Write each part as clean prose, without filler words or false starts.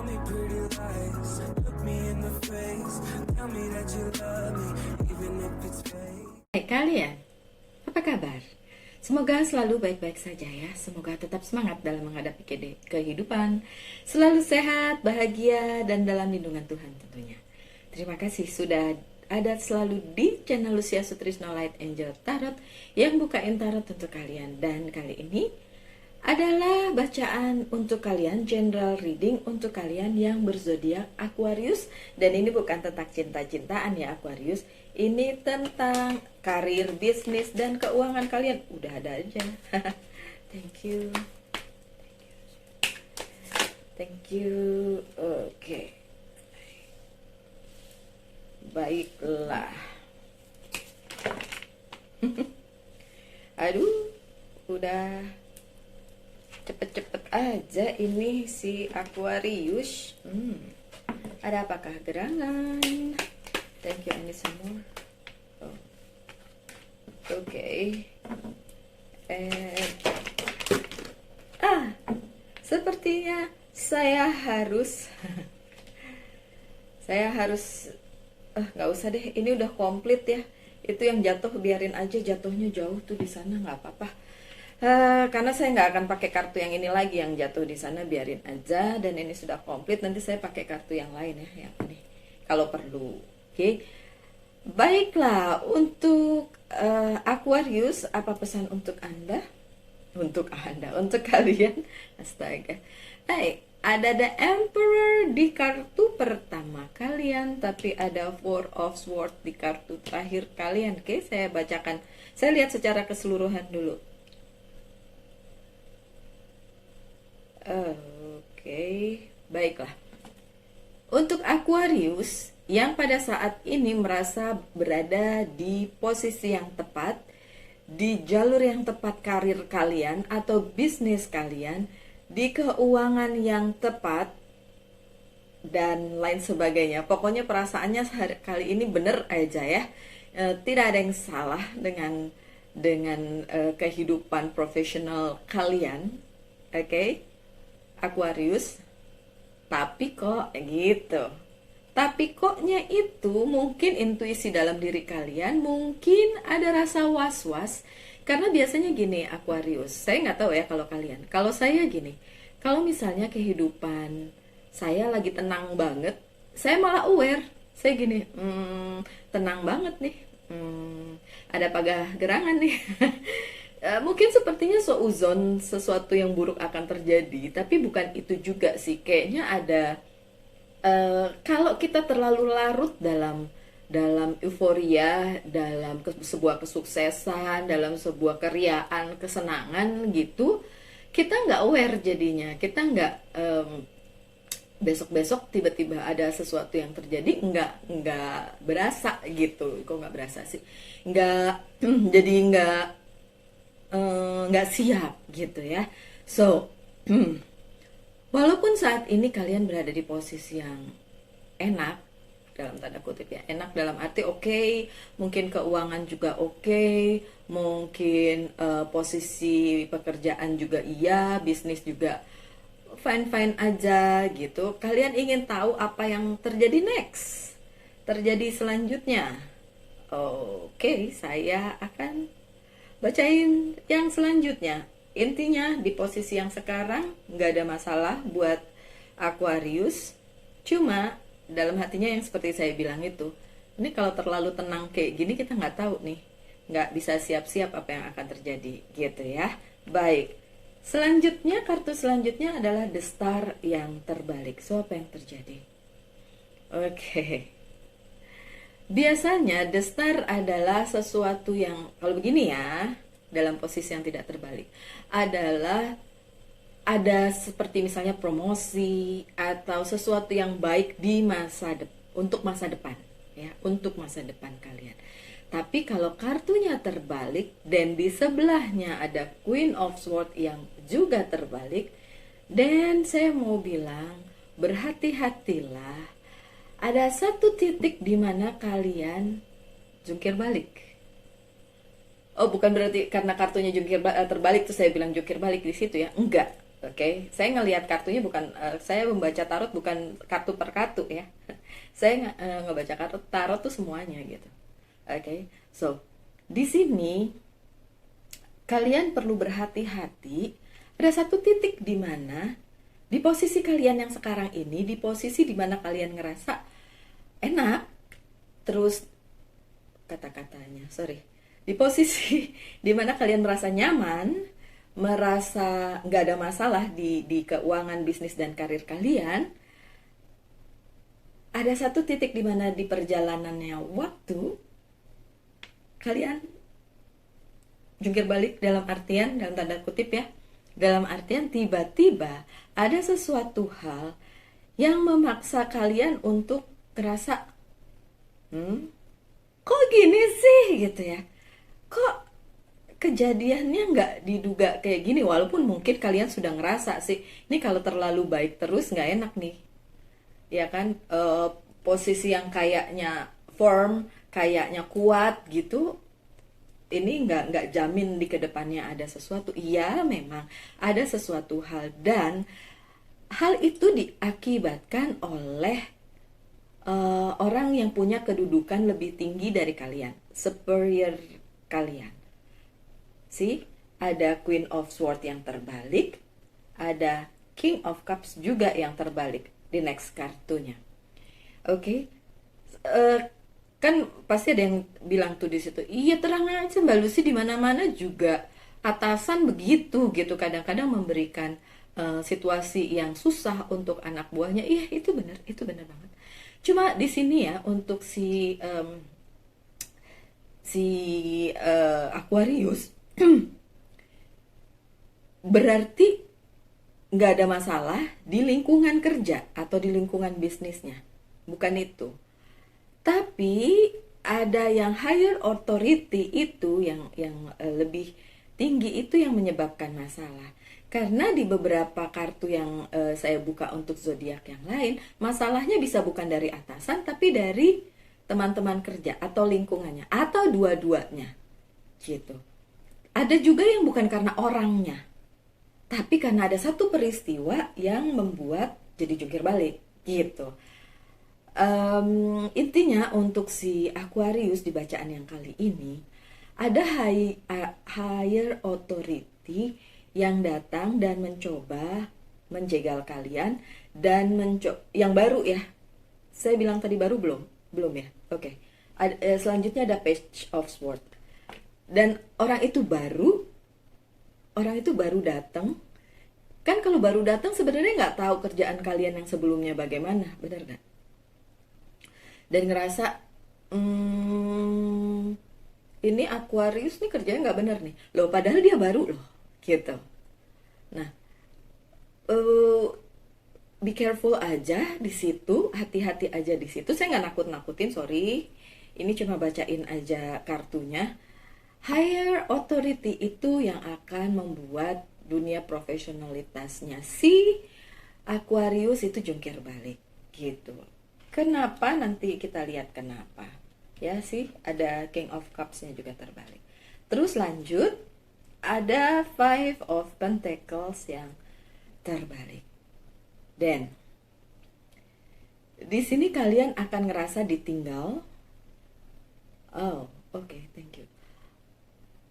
me pretty lies, look me in the face, tell me that you love me, even if it's fake. Hai kalian, apa kabar? Semoga selalu baik-baik saja ya. Semoga tetap semangat dalam menghadapi kehidupan, selalu sehat, bahagia, dan dalam lindungan Tuhan tentunya. Terima kasih sudah ada selalu di channel Lucia Sutrisno Light Angel Tarot yang bukain tarot untuk kalian. Dan kali ini adalah bacaan untuk kalian, general reading untuk kalian yang berzodiak Aquarius. Dan ini bukan tentang cinta-cintaan ya Aquarius, ini tentang karir, bisnis, dan keuangan kalian. Udah ada aja. Thank you. Thank you. Oke. Baiklah. Aduh, udah cepet-cepet aja ini si Aquarius. Ada apakah gerangan? Thank you, I need some more. Oh. Oke. Sepertinya saya harus nggak usah deh, ini udah komplit ya. Itu yang jatuh biarin aja, jatuhnya jauh tuh di sana, nggak apa-apa. Karena saya nggak akan pakai kartu yang ini lagi, yang jatuh di sana biarin aja. Dan ini sudah komplit, nanti saya pakai kartu yang lain ya, yang ini kalau perlu. Oke. Baiklah, untuk Aquarius, apa pesan untuk Anda? Untuk kalian. Astaga. Ada The Emperor di kartu pertama kalian, tapi ada Four of Swords di kartu terakhir kalian. Oke, saya bacakan. Saya lihat secara keseluruhan dulu. Oke, baiklah. Untuk Aquarius yang pada saat ini merasa berada di posisi yang tepat, di jalur yang tepat karir kalian atau bisnis kalian, di keuangan yang tepat, dan lain sebagainya. Pokoknya perasaannya kali ini bener aja ya. Tidak ada yang salah dengan kehidupan profesional kalian. Oke? Aquarius, tapi kok gitu. Tapi koknya itu mungkin intuisi dalam diri kalian, mungkin ada rasa was-was. Karena biasanya gini Aquarius, saya nggak tahu ya kalau kalian. Kalau saya gini, kalau misalnya kehidupan saya lagi tenang banget, saya malah aware. Saya gini, tenang banget nih, ada pagah gerangan nih. Mungkin sepertinya seuzon sesuatu yang buruk akan terjadi, tapi bukan itu juga sih. Kayaknya ada kalau kita terlalu larut dalam euforia, dalam sebuah kesuksesan, dalam sebuah keriaan, kesenangan gitu, kita nggak aware jadinya. Kita nggak besok-besok tiba-tiba ada sesuatu yang terjadi, nggak berasa gitu. Kok nggak berasa sih? Jadi nggak siap gitu ya. So walaupun saat ini kalian berada di posisi yang enak dalam tanda kutip ya, enak dalam arti oke, mungkin keuangan juga oke, mungkin posisi pekerjaan juga iya, bisnis juga fine aja gitu. Kalian ingin tahu apa yang terjadi next, terjadi selanjutnya. Oke, saya akan bacain yang selanjutnya. Intinya di posisi yang sekarang nggak ada masalah buat Aquarius. Cuma dalam hatinya yang seperti saya bilang itu, ini kalau terlalu tenang kayak gini kita nggak tahu nih, nggak bisa siap-siap apa yang akan terjadi gitu ya. Baik, selanjutnya kartu selanjutnya adalah The Star yang terbalik. So apa yang terjadi? Oke. Biasanya The Star adalah sesuatu yang, kalau begini ya, dalam posisi yang tidak terbalik, adalah ada seperti misalnya promosi atau sesuatu yang baik di untuk masa depan ya, untuk masa depan kalian. Tapi kalau kartunya terbalik dan di sebelahnya ada Queen of Swords yang juga terbalik, dan saya mau bilang berhati-hatilah. Ada satu titik di mana kalian jungkir balik. Oh, bukan berarti karena kartunya jungkir terbalik terus saya bilang jungkir balik di situ ya. Enggak. Oke, saya ngelihat kartunya bukan, saya membaca tarot bukan kartu per kartu ya. Saya ngebaca kartu tarot tuh semuanya gitu. Oke, so di sini kalian perlu berhati-hati. Ada satu titik di mana di posisi kalian yang sekarang ini, di posisi di mana kalian ngerasa enak, terus kata-katanya, sorry, di posisi di mana kalian merasa nyaman, merasa nggak ada masalah di keuangan bisnis dan karir kalian, ada satu titik di mana di perjalanannya waktu kalian jungkir balik, dalam artian, dalam tanda kutip ya, dalam artian tiba-tiba ada sesuatu hal yang memaksa kalian untuk ngerasa, kok gini sih gitu ya, kok kejadiannya nggak diduga kayak gini, walaupun mungkin kalian sudah ngerasa sih, ini kalau terlalu baik terus nggak enak nih, ya kan. Posisi yang kayaknya firm, kayaknya kuat gitu, ini nggak jamin di kedepannya ada sesuatu. Iya, memang ada sesuatu hal, dan hal itu diakibatkan oleh orang yang punya kedudukan lebih tinggi dari kalian, superior kalian. Ada Queen of Swords yang terbalik, ada King of Cups juga yang terbalik di next kartunya. Oke. Kan pasti ada yang bilang tuh di situ, iya terang aja Mbak Lucy, di mana-mana juga atasan begitu gitu, kadang-kadang memberikan situasi yang susah untuk anak buahnya. Iya, itu benar banget. Cuma di sini ya, untuk si Aquarius berarti nggak ada masalah di lingkungan kerja atau di lingkungan bisnisnya, bukan itu. Tapi ada yang higher authority itu, yang lebih tinggi itu yang menyebabkan masalah. Karena di beberapa kartu yang saya buka untuk zodiak yang lain, masalahnya bisa bukan dari atasan, tapi dari teman-teman kerja atau lingkungannya, atau dua-duanya gitu. Ada juga yang bukan karena orangnya, tapi karena ada satu peristiwa yang membuat jadi jungkir balik gitu. Intinya untuk si Aquarius di bacaan yang kali ini, ada higher authority yang datang dan mencoba menjegal kalian, dan yang baru ya, saya bilang tadi baru belum ya, oke. Selanjutnya ada Page of Swords, dan orang itu baru datang. Kan kalau baru datang sebenarnya nggak tahu kerjaan kalian yang sebelumnya bagaimana, benar nggak? Dan ngerasa ini Aquarius nih kerjanya nggak benar nih loh, padahal dia baru loh gitu. Nah, be careful aja di situ, hati-hati aja di situ. Saya nggak nakut-nakutin, sorry, ini cuma bacain aja kartunya. Higher authority itu yang akan membuat dunia profesionalitasnya si Aquarius itu jungkir balik gitu. Kenapa? Nanti kita lihat kenapa. Ya sih, ada King of Cups-nya juga terbalik. Terus lanjut, ada Five of Pentacles yang terbalik. Dan di sini kalian akan ngerasa ditinggal. Oh, oke, thank you.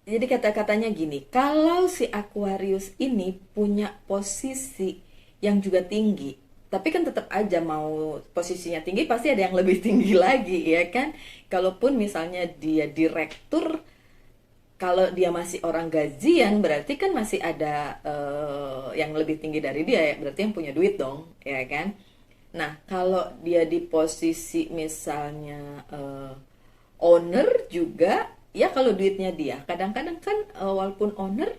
Jadi kata-katanya gini, kalau si Aquarius ini punya posisi yang juga tinggi, tapi kan tetap aja mau posisinya tinggi pasti ada yang lebih tinggi lagi ya kan. Kalaupun misalnya dia direktur, kalau dia masih orang gajian berarti kan masih ada yang lebih tinggi dari dia ya, berarti yang punya duit dong ya kan. Nah kalau dia di posisi misalnya owner juga ya, kalau duitnya dia kadang-kadang kan walaupun owner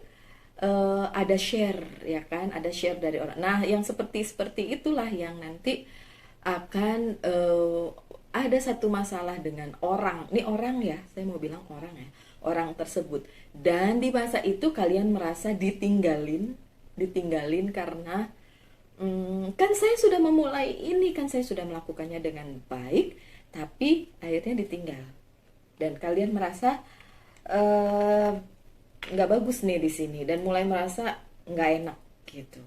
ada share ya kan, ada share dari orang. Nah yang seperti itulah yang nanti akan ada satu masalah dengan orang. Ini orang ya, saya mau bilang orang ya, orang tersebut. Dan di masa itu kalian merasa ditinggalin karena kan saya sudah memulai ini, kan saya sudah melakukannya dengan baik, tapi akhirnya ditinggal. Dan kalian merasa nggak bagus nih di sini, dan mulai merasa nggak enak gitu.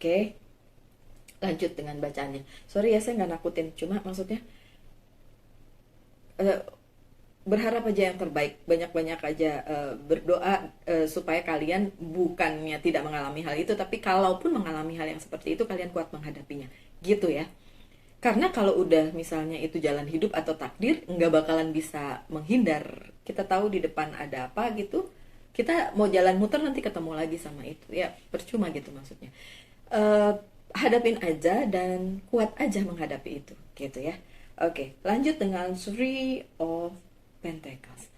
Oke, lanjut dengan bacaannya. Sorry ya, saya nggak nakutin, cuma maksudnya eh, berharap aja yang terbaik, banyak-banyak aja berdoa supaya kalian bukannya tidak mengalami hal itu, tapi kalaupun mengalami hal yang seperti itu kalian kuat menghadapinya, gitu ya. Karena kalau udah misalnya itu jalan hidup atau takdir, nggak bakalan bisa menghindar. Kita tahu di depan ada apa gitu, kita mau jalan muter nanti ketemu lagi sama itu, ya percuma gitu maksudnya. Eh, Hadapin aja dan kuat aja menghadapi itu, gitu ya. Oke, lanjut dengan Three of Pentacles.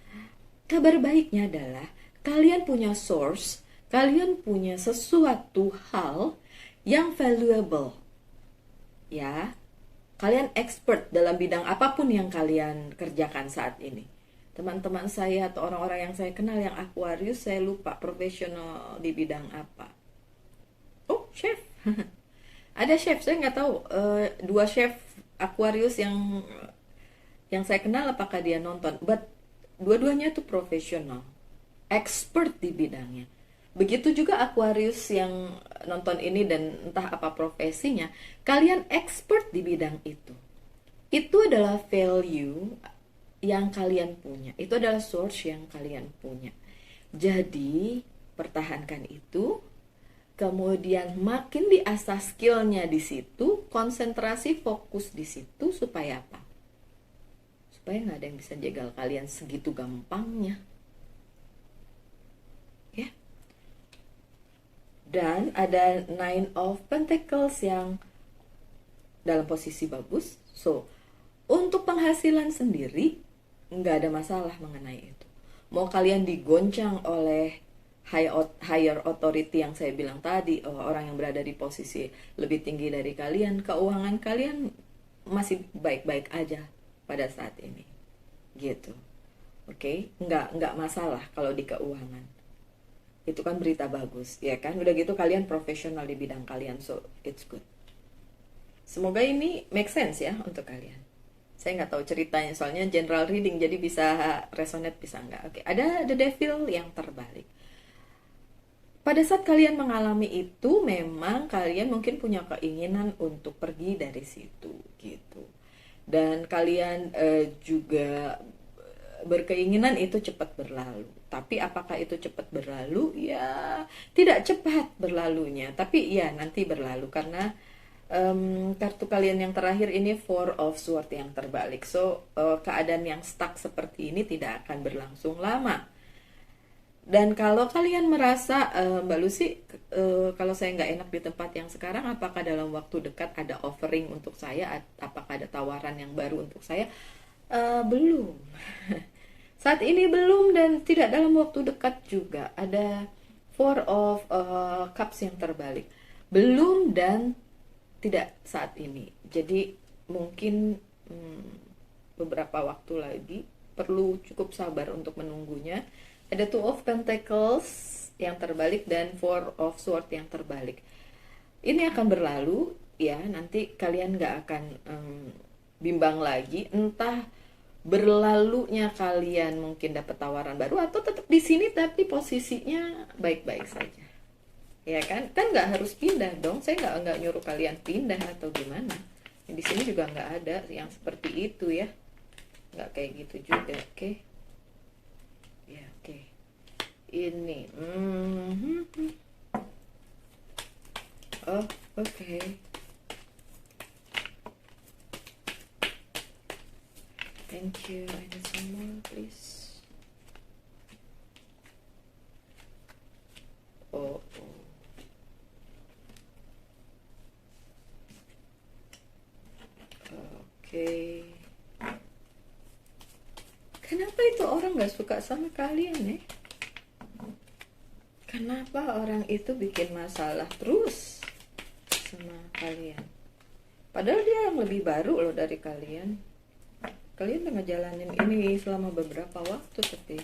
Kabar baiknya adalah kalian punya source, kalian punya sesuatu hal yang valuable, ya. Kalian expert dalam bidang apapun yang kalian kerjakan saat ini. Teman-teman saya atau orang-orang yang saya kenal yang Aquarius, saya lupa profesional di bidang apa. Oh, chef. Ada chef, saya nggak tahu. Dua chef Aquarius yang saya kenal, apakah dia nonton. But dua-duanya tuh profesional, expert di bidangnya. Begitu juga Aquarius yang nonton ini dan entah apa profesinya, kalian expert di bidang itu. Itu adalah value yang kalian punya. Itu adalah source yang kalian punya. Jadi, pertahankan itu. Kemudian makin diasah skillnya di situ, konsentrasi fokus di situ supaya apa? Supaya nggak ada yang bisa jegal kalian segitu gampangnya. Ya. Dan ada Nine of Pentacles yang dalam posisi bagus. So, untuk penghasilan sendiri nggak ada masalah mengenai itu. Mau kalian digoncang oleh higher authority yang saya bilang tadi, orang yang berada di posisi lebih tinggi dari kalian, keuangan kalian masih baik-baik aja pada saat ini, gitu. Oke, nggak masalah kalau di keuangan. Itu kan berita bagus, ya kan? Udah gitu kalian profesional di bidang kalian, so it's good. Semoga ini make sense ya untuk kalian. Saya nggak tahu ceritanya, soalnya general reading, jadi bisa resonate bisa nggak. Oke, ada The Devil yang terbalik. Pada saat kalian mengalami itu, memang kalian mungkin punya keinginan untuk pergi dari situ, gitu. Dan kalian juga berkeinginan itu cepat berlalu. Tapi apakah itu cepat berlalu? Ya, tidak cepat berlalunya. Tapi ya nanti berlalu karena kartu kalian yang terakhir ini Four of Swords yang terbalik. So, keadaan yang stuck seperti ini tidak akan berlangsung lama. Dan kalau kalian merasa, Mbak Lucy, kalau saya nggak enak di tempat yang sekarang, apakah dalam waktu dekat ada offering untuk saya? Apakah ada tawaran yang baru untuk saya? Belum. Saat ini belum dan tidak dalam waktu dekat juga. Ada Four of Cups yang terbalik. Belum dan tidak saat ini. Jadi mungkin beberapa waktu lagi, perlu cukup sabar untuk menunggunya. Ada Two of Pentacles yang terbalik dan Four of Swords yang terbalik. Ini akan berlalu, ya. Nanti kalian nggak akan bimbang lagi. Entah berlalunya kalian mungkin dapat tawaran baru atau tetap di sini tapi posisinya baik-baik saja. Ya kan? Kan nggak harus pindah dong. Saya nggak nyuruh kalian pindah atau gimana. Di sini juga nggak ada yang seperti itu ya. Nggak kayak gitu juga, oke? Ya, oke. Ini. Oh, oke. Thank you. I need some more, please. Oh. Oke. Kenapa itu orang gak suka sama kalian ya? Kenapa orang itu bikin masalah terus sama kalian? Padahal dia yang lebih baru loh dari kalian. Kalian udah ngejalanin ini selama beberapa waktu tapi...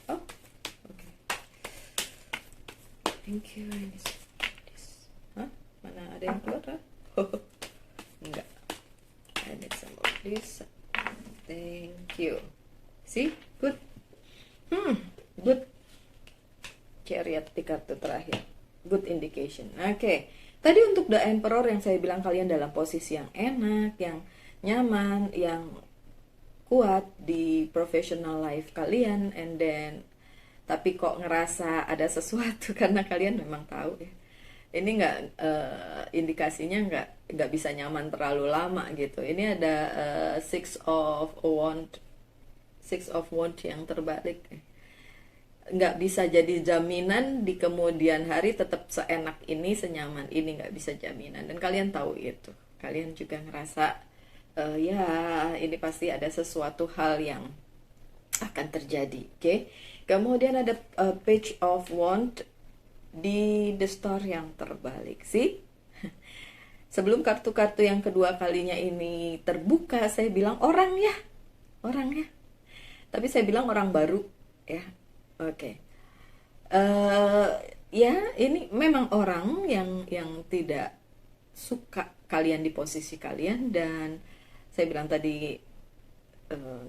Oh, oke. Thank you. Hah? Mana ada yang keluar? Enggak. I need some of this. Thank you. See? Good. Good. Chariot di kartu terakhir. Good indication. Oke. Tadi untuk the emperor yang saya bilang kalian dalam posisi yang enak, yang nyaman, yang kuat di professional life kalian, and then tapi kok ngerasa ada sesuatu karena kalian memang tahu ya. Ini nggak indikasinya nggak bisa nyaman terlalu lama gitu. Ini ada six of wand yang terbalik. Nggak bisa jadi jaminan di kemudian hari tetap seenak ini, senyaman ini, nggak bisa jaminan. Dan kalian tahu itu. Kalian juga ngerasa ya ini pasti ada sesuatu hal yang akan terjadi. Oke. Kemudian ada page of wand di the star yang terbalik sih. Sebelum kartu-kartu yang kedua kalinya ini terbuka, saya bilang orang ya. Tapi saya bilang orang baru ya. Oke. Ya, ini memang orang yang tidak suka kalian di posisi kalian, dan saya bilang tadi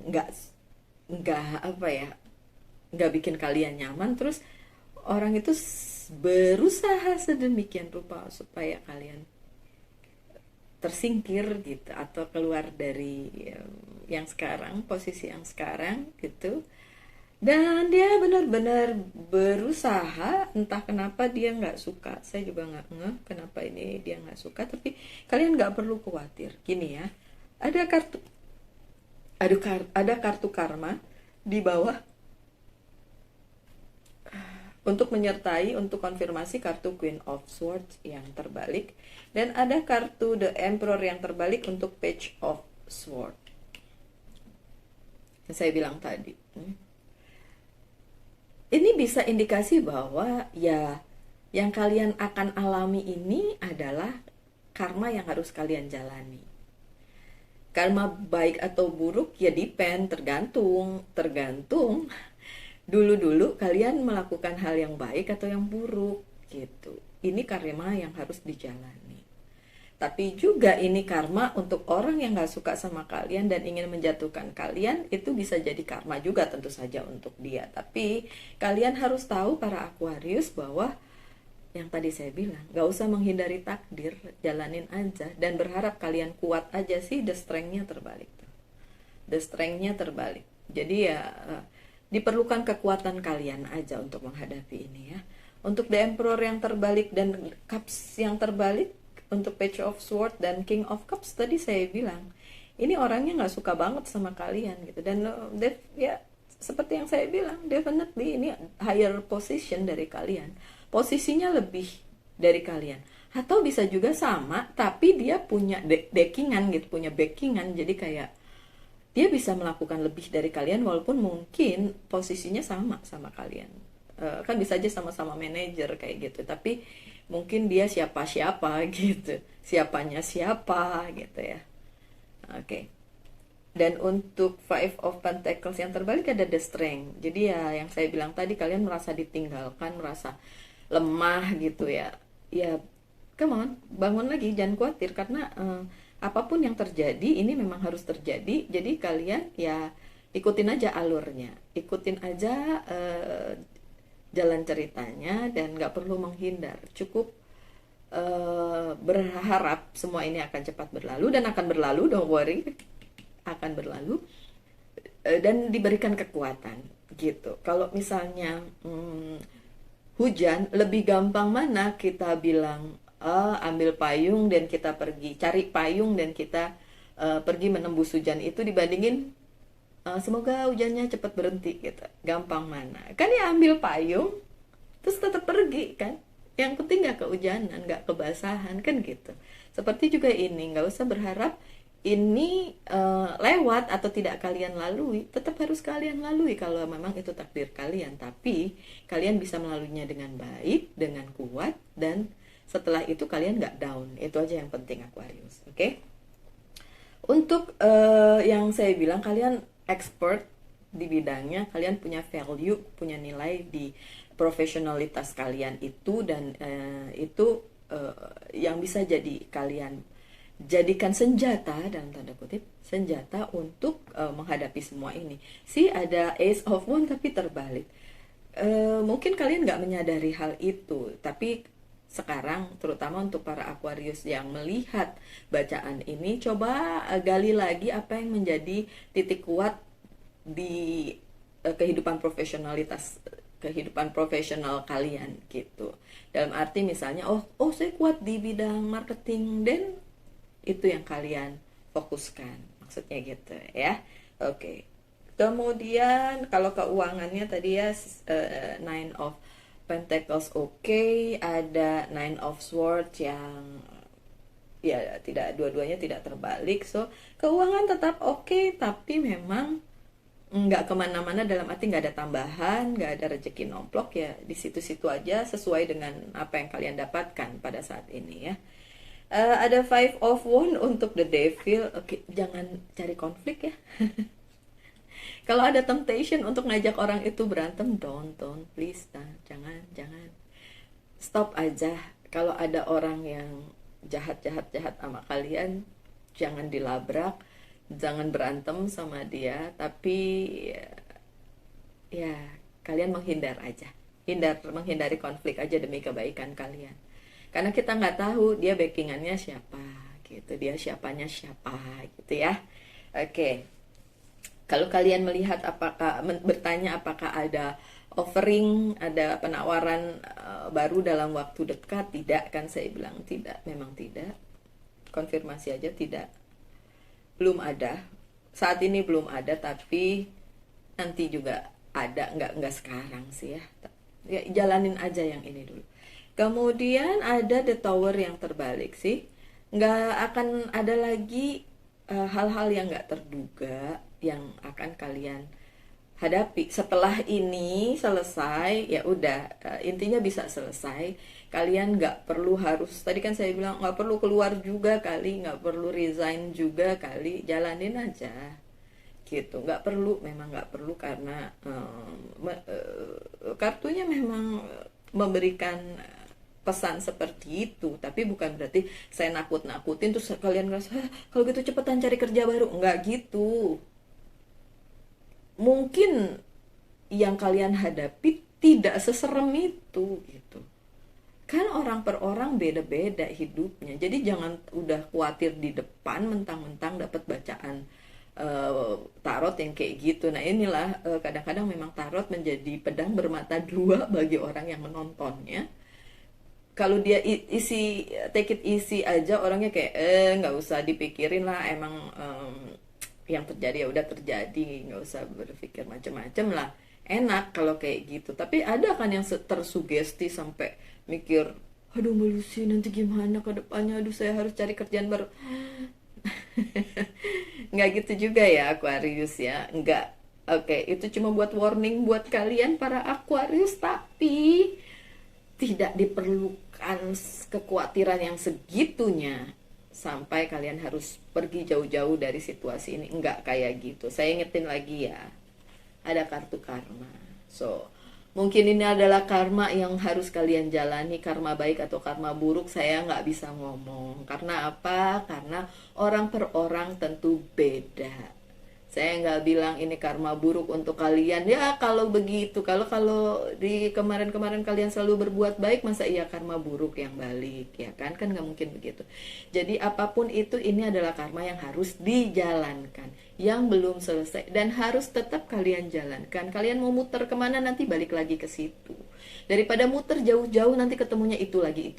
nggak apa ya, nggak bikin kalian nyaman. Terus orang itu berusaha sedemikian rupa supaya kalian tersingkir gitu, atau keluar dari yang sekarang, posisi yang sekarang gitu. Dan dia benar-benar berusaha, entah kenapa dia nggak suka. Saya juga nggak ngeh kenapa ini dia nggak suka, tapi kalian nggak perlu khawatir. Gini ya, ada kartu karma di bawah untuk menyertai, untuk konfirmasi kartu Queen of Swords yang terbalik, dan ada kartu The Emperor yang terbalik untuk Page of Swords. Yang saya bilang tadi, ini bisa indikasi bahwa ya yang kalian akan alami ini adalah karma yang harus kalian jalani. Karma baik atau buruk ya tergantung. Dulu kalian melakukan hal yang baik atau yang buruk gitu. Ini karma yang harus dijalani. Tapi juga ini karma untuk orang yang gak suka sama kalian dan ingin menjatuhkan kalian, itu bisa jadi karma juga tentu saja untuk dia. Tapi kalian harus tahu para Aquarius bahwa yang tadi saya bilang, gak usah menghindari takdir, jalanin aja dan berharap kalian kuat aja sih. The strength-nya terbalik tuh. The strength-nya terbalik. Jadi ya diperlukan kekuatan kalian aja untuk menghadapi ini ya. Untuk The Emperor yang terbalik dan Cups yang terbalik, untuk Page of Swords dan King of Cups tadi saya bilang, ini orangnya nggak suka banget sama kalian gitu. Dan ya seperti yang saya bilang, definitely ini higher position dari kalian, posisinya lebih dari kalian, atau bisa juga sama tapi dia punya backingan gitu, punya backingan. Jadi kayak dia bisa melakukan lebih dari kalian walaupun mungkin posisinya sama kalian. Kan bisa aja sama-sama manajer kayak gitu, tapi mungkin dia siapa-siapa gitu, siapanya siapa gitu ya. Oke. Dan untuk Five of Pentacles yang terbalik ada The Strength. Jadi ya yang saya bilang tadi, kalian merasa ditinggalkan, merasa lemah gitu ya. Ya, come on, bangun lagi, jangan khawatir karena apapun yang terjadi ini memang harus terjadi. Jadi kalian ya ikutin aja alurnya, ikutin aja jalan ceritanya, dan gak perlu menghindar. Cukup berharap semua ini akan cepat berlalu, dan akan berlalu, don't worry, akan berlalu, dan diberikan kekuatan gitu. Kalau misalnya hujan, lebih gampang mana kita bilang ambil payung dan kita pergi, cari payung dan kita pergi menembus hujan itu, dibandingin semoga hujannya cepat berhenti gitu. Gampang mana? Kan ya ambil payung terus tetap pergi kan. Yang penting gak kehujanan, gak kebasahan kan gitu. Seperti juga ini, gak usah berharap ini lewat atau tidak kalian lalui. Tetap harus kalian lalui kalau memang itu takdir kalian. Tapi kalian bisa melaluinya dengan baik, dengan kuat, dan setelah itu kalian gak down. Itu aja yang penting Aquarius, oke? Untuk yang saya bilang, kalian expert di bidangnya, kalian punya value, punya nilai di profesionalitas kalian itu, dan itu yang bisa jadi kalian jadikan senjata, dalam tanda kutip, senjata untuk menghadapi semua ini. Ada Ace of Wands tapi terbalik. Mungkin kalian nggak menyadari hal itu, tapi sekarang, terutama untuk para Aquarius yang melihat bacaan ini, coba gali lagi apa yang menjadi titik kuat di kehidupan profesional kalian gitu. Dalam arti misalnya, oh saya kuat di bidang marketing, dan itu yang kalian fokuskan, maksudnya gitu ya. Oke. Kemudian kalau keuangannya tadi ya, Nine of Pentacles oke, ada Nine of Swords yang ya tidak, dua-duanya tidak terbalik. So keuangan tetap oke, tapi memang nggak kemana-mana, dalam arti nggak ada tambahan, nggak ada rezeki nomplok, ya di situ-situ aja sesuai dengan apa yang kalian dapatkan pada saat ini ya. Ada Five of Wands untuk the Devil. Oke, jangan cari konflik ya. Kalau ada temptation untuk ngajak orang itu berantem, don't please, jangan stop aja. Kalau ada orang yang jahat sama kalian, jangan dilabrak, jangan berantem sama dia, tapi ya kalian menghindar aja, menghindari konflik aja demi kebaikan kalian, karena kita nggak tahu dia backingannya siapa gitu, dia siapanya siapa gitu ya. Oke. Kalau kalian melihat bertanya apakah ada offering, ada penawaran baru dalam waktu dekat, tidak kan, saya bilang tidak, memang tidak. Konfirmasi aja tidak. Belum ada. Saat ini belum ada, tapi nanti juga ada, nggak sekarang sih ya. Ya jalanin aja yang ini dulu. Kemudian ada The Tower yang terbalik sih. Nggak akan ada lagi hal-hal yang nggak terduga yang akan kalian hadapi setelah ini selesai. Ya udah, intinya bisa selesai, kalian nggak perlu harus, tadi kan saya bilang nggak perlu keluar juga kali, nggak perlu resign juga kali, jalanin aja gitu, nggak perlu, memang nggak perlu, karena kartunya memang memberikan pesan seperti itu, tapi bukan berarti saya nakut-nakutin terus kalian ngerasa kalau gitu cepetan cari kerja baru, nggak gitu. Mungkin yang kalian hadapi tidak seserem itu gitu. Kan orang per orang beda-beda hidupnya. Jadi jangan udah khawatir di depan mentang-mentang dapat bacaan tarot yang kayak gitu. Nah inilah kadang-kadang memang tarot menjadi pedang bermata dua bagi orang yang menontonnya. Kalau dia isi, take it easy aja, orangnya kayak nggak usah dipikirin lah, emang yang terjadi ya udah terjadi, nggak usah berpikir macam-macam lah, enak kalau kayak gitu. Tapi ada kan yang tersugesti sampai mikir, aduh Mbak Lucy nanti gimana ke depannya, aduh saya harus cari kerjaan baru. Nggak gitu juga ya Aquarius ya, nggak. Oke, itu cuma buat warning buat kalian para Aquarius, tapi tidak diperlukan kekhawatiran yang segitunya sampai kalian harus pergi jauh-jauh dari situasi ini. Enggak kayak gitu. Saya ingetin lagi ya, ada kartu karma. So, mungkin ini adalah karma yang harus kalian jalani, karma baik atau karma buruk saya nggak bisa ngomong. Karena apa? Karena orang per orang tentu beda. Saya nggak bilang ini karma buruk untuk kalian. Ya kalau begitu, kalau di kemarin-kemarin kalian selalu berbuat baik, masa iya karma buruk yang balik, ya kan? Kan nggak mungkin begitu. Jadi apapun itu, ini adalah karma yang harus dijalankan, yang belum selesai, dan harus tetap kalian jalankan. Kalian mau muter kemana, nanti balik lagi ke situ. Daripada muter jauh-jauh, nanti ketemunya itu lagi,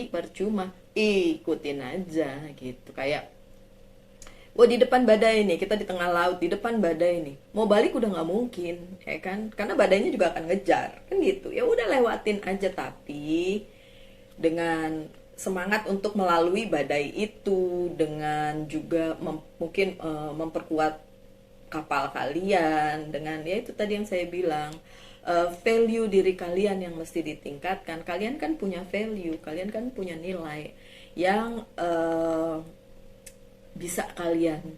percuma. Ikutin aja gitu. Kayak di depan badai nih, kita di tengah laut, di depan badai nih, mau balik udah nggak mungkin, ya kan? Karena badainya juga akan ngejar, kan gitu. Ya udah lewatin aja, tapi dengan semangat untuk melalui badai itu, dengan juga mungkin memperkuat kapal kalian, dengan ya itu tadi yang saya bilang, value diri kalian yang mesti ditingkatkan. Kalian kan punya value, kalian kan punya nilai yang bisa kalian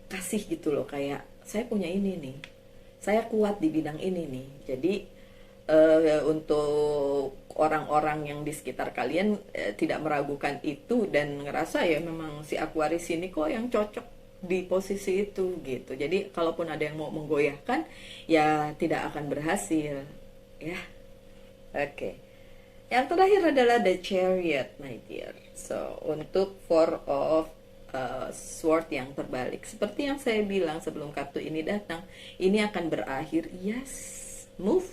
kasih gitu loh, kayak saya punya ini nih, saya kuat di bidang ini nih. Jadi untuk orang-orang yang di sekitar kalian tidak meragukan itu dan ngerasa ya memang si Aquarius ini kok yang cocok di posisi itu gitu. Jadi kalaupun ada yang mau menggoyahkan ya tidak akan berhasil ya. Oke. Yang terakhir adalah the chariot, my dear. So, untuk four of sword yang terbalik. Seperti yang saya bilang sebelum kartu ini datang, ini akan berakhir. Yes, move.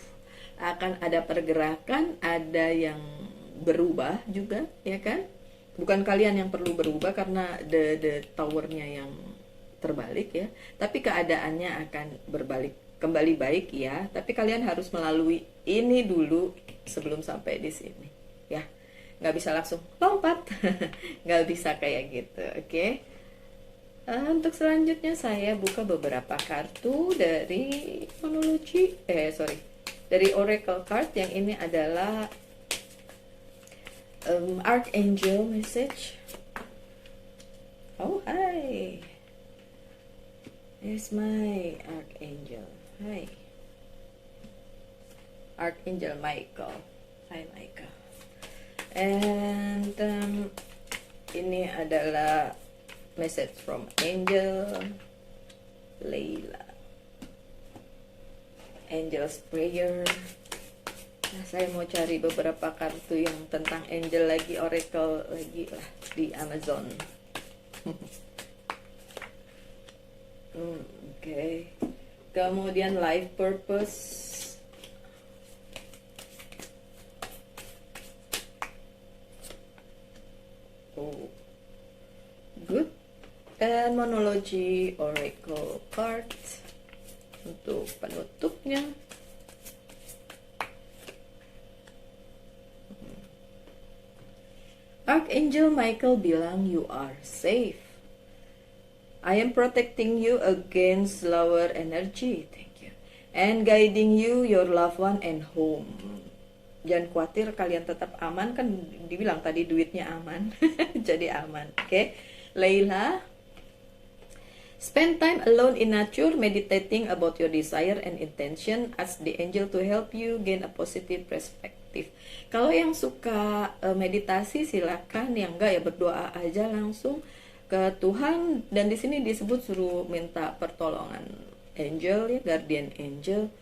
Akan ada pergerakan, ada yang berubah juga, ya kan? Bukan kalian yang perlu berubah karena the towernya yang terbalik ya, tapi keadaannya akan berbalik kembali baik ya, tapi kalian harus melalui ini dulu sebelum sampai di sini ya, nggak bisa langsung lompat. Nggak bisa kayak gitu, oke. Untuk selanjutnya saya buka beberapa kartu dari monologi dari oracle card. Yang ini adalah archangel message. Oh hi, here's my archangel. Hi, Archangel Michael. Hi Michael. And ini adalah message from Angel Layla. Angel's Prayer. Nah, saya mau cari beberapa kartu yang tentang angel lagi, oracle lagi lah di Amazon. Oke. Kemudian life purpose. Oh, good. And monology oracle cards untuk penutupnya. Archangel Michael bilang you are safe. I am protecting you against lower energy. Thank you. And guiding you, your loved one, and home. Jangan khawatir, kalian tetap aman. Kan dibilang tadi duitnya aman. Jadi aman. Oke. Layla. Spend time alone in nature, meditating about your desire and intention. Ask the angel to help you gain a positive perspective. Kalau yang suka meditasi silakan, yang enggak ya berdoa aja langsung ke Tuhan. Dan di sini disebut suruh minta pertolongan angel ya, guardian angel.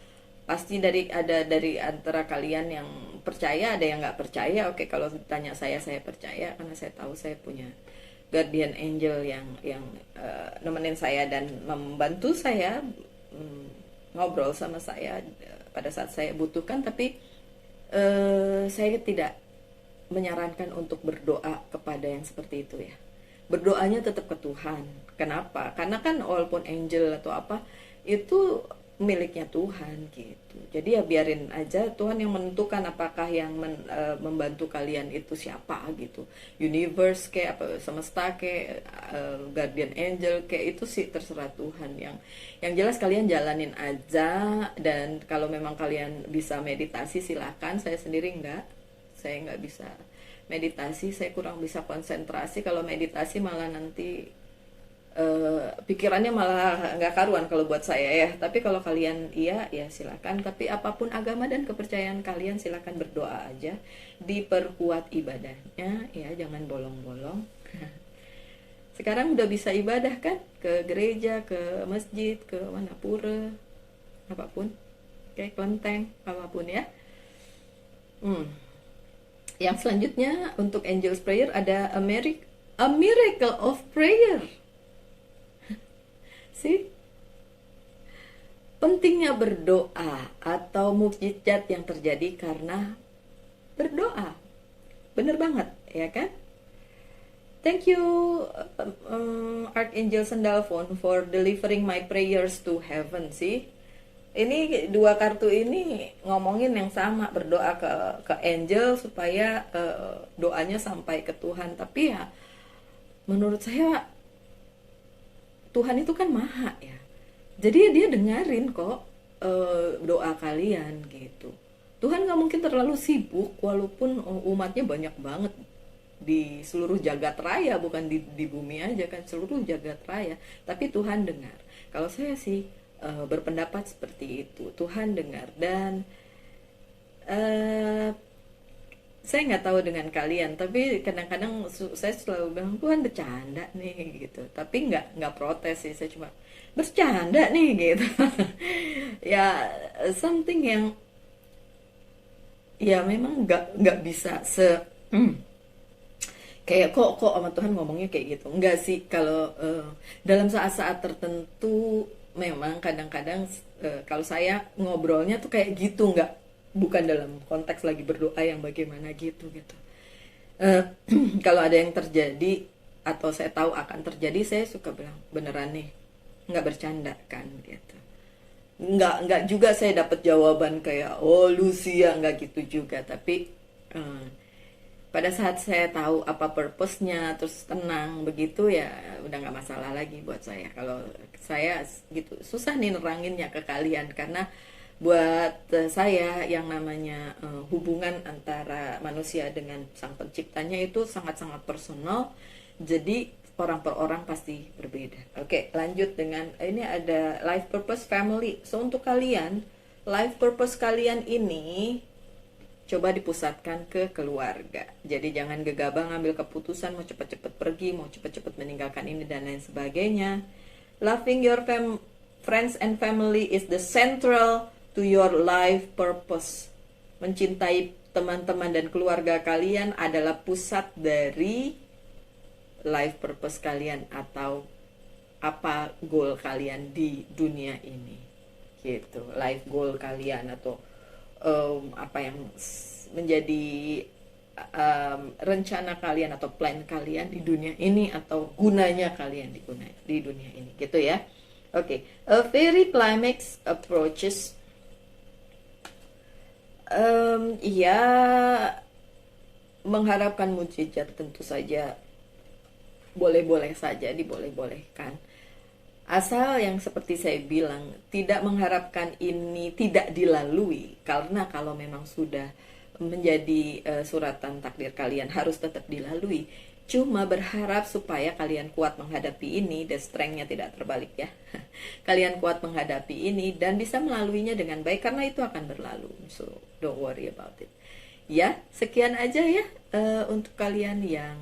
Pasti dari antara kalian yang percaya, ada yang nggak percaya. Oke, kalau ditanya saya percaya karena saya tahu saya punya guardian angel yang nemenin saya dan membantu saya, ngobrol sama saya pada saat saya butuhkan. Tapi saya tidak menyarankan untuk berdoa kepada yang seperti itu ya. Berdoanya tetap ke Tuhan. Kenapa? Karena kan walaupun angel atau apa itu miliknya Tuhan gitu. Jadi ya biarin aja Tuhan yang menentukan apakah yang membantu kalian itu siapa gitu. Universe kayak apa, semesta kayak guardian angel kayak itu sih terserah Tuhan. Yang jelas kalian jalanin aja. Dan kalau memang kalian bisa meditasi silakan. Saya sendiri enggak. Saya nggak bisa meditasi, saya kurang bisa konsentrasi. Kalau meditasi malah nanti pikirannya malah nggak karuan kalau buat saya ya. Tapi kalau kalian iya ya silakan. Tapi apapun agama dan kepercayaan kalian silakan berdoa aja, diperkuat ibadahnya ya, jangan bolong-bolong. Sekarang udah bisa ibadah kan, ke gereja, ke masjid, ke mana pura, apapun, kayak kelenteng, apapun ya. Yang selanjutnya untuk Angel's Prayer ada a miracle of prayer. See? Pentingnya berdoa atau mukjizat yang terjadi karena berdoa. Bener banget, ya kan? Thank you Archangel Sandalphon for delivering my prayers to heaven. See? Ini dua kartu ini ngomongin yang sama, berdoa ke angel supaya doanya sampai ke Tuhan. Tapi ya menurut saya Tuhan itu kan maha ya. Jadi dia dengerin kok doa kalian gitu. Tuhan gak mungkin terlalu sibuk walaupun umatnya banyak banget di seluruh jagat raya, bukan di bumi aja kan, seluruh jagat raya. Tapi Tuhan dengar. Kalau saya sih berpendapat seperti itu, Tuhan dengar. Dan saya nggak tahu dengan kalian, tapi kadang-kadang saya selalu bilang Tuhan bercanda nih gitu, tapi nggak protes sih, saya cuma bercanda nih gitu. Ya something yang ya memang nggak bisa kayak kok sama Tuhan ngomongnya kayak gitu. Enggak sih, kalau dalam saat-saat tertentu memang kadang-kadang kalau saya ngobrolnya tuh kayak gitu, nggak, bukan dalam konteks lagi berdoa yang bagaimana gitu gitu. Eh, kalau ada yang terjadi atau saya tahu akan terjadi, saya suka bilang beneran nih, nggak bercanda kan gitu. Nggak juga saya dapat jawaban kayak oh Lucia, nggak gitu juga, tapi eh, pada saat saya tahu apa purpose-nya terus tenang begitu ya udah nggak masalah lagi buat saya. Kalau saya gitu susah nih neranginnya ke kalian, karena buat saya yang namanya hubungan antara manusia dengan sang penciptanya itu sangat-sangat personal, jadi orang per orang pasti berbeda. Oke, lanjut dengan ini ada life purpose family. So untuk kalian, life purpose kalian ini coba dipusatkan ke keluarga. Jadi jangan gegabah ngambil keputusan mau cepet-cepet pergi, mau cepet-cepet meninggalkan ini dan lain sebagainya. Loving your friends and family is the central to your life purpose. Mencintai teman-teman dan keluarga kalian adalah pusat dari life purpose kalian atau apa goal kalian di dunia ini. Gitu, life goal kalian atau apa yang menjadi rencana kalian atau plan kalian di dunia ini atau gunanya kalian di dunia ini gitu ya. Oke, a very climax approaches, ya mengharapkan mujizat tentu saja boleh-boleh saja, diboleh-bolehkan. Asal yang seperti saya bilang, tidak mengharapkan ini tidak dilalui, karena kalau memang sudah menjadi suratan takdir kalian harus tetap dilalui. Cuma berharap supaya kalian kuat menghadapi ini dan strength-nya tidak terbalik ya. Kalian kuat menghadapi ini dan bisa melaluinya dengan baik karena itu akan berlalu. So, don't worry about it. Ya, sekian aja ya untuk kalian yang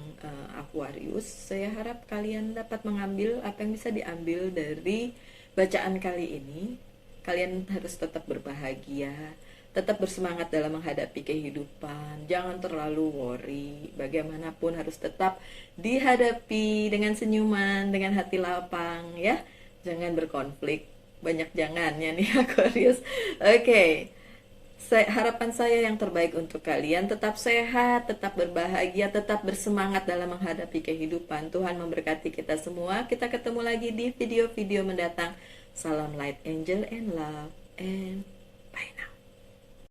Aquarius. Saya harap kalian dapat mengambil apa yang bisa diambil dari bacaan kali ini. Kalian harus tetap berbahagia, tetap bersemangat dalam menghadapi kehidupan. Jangan terlalu worry. Bagaimanapun harus tetap dihadapi dengan senyuman, dengan hati lapang ya. Jangan berkonflik. Banyak jangannya nih Aquarius. Oke. Harapan saya yang terbaik untuk kalian, tetap sehat, tetap berbahagia, tetap bersemangat dalam menghadapi kehidupan. Tuhan memberkati kita semua. Kita ketemu lagi di video-video mendatang. Salam light, angel, and love, and bye now.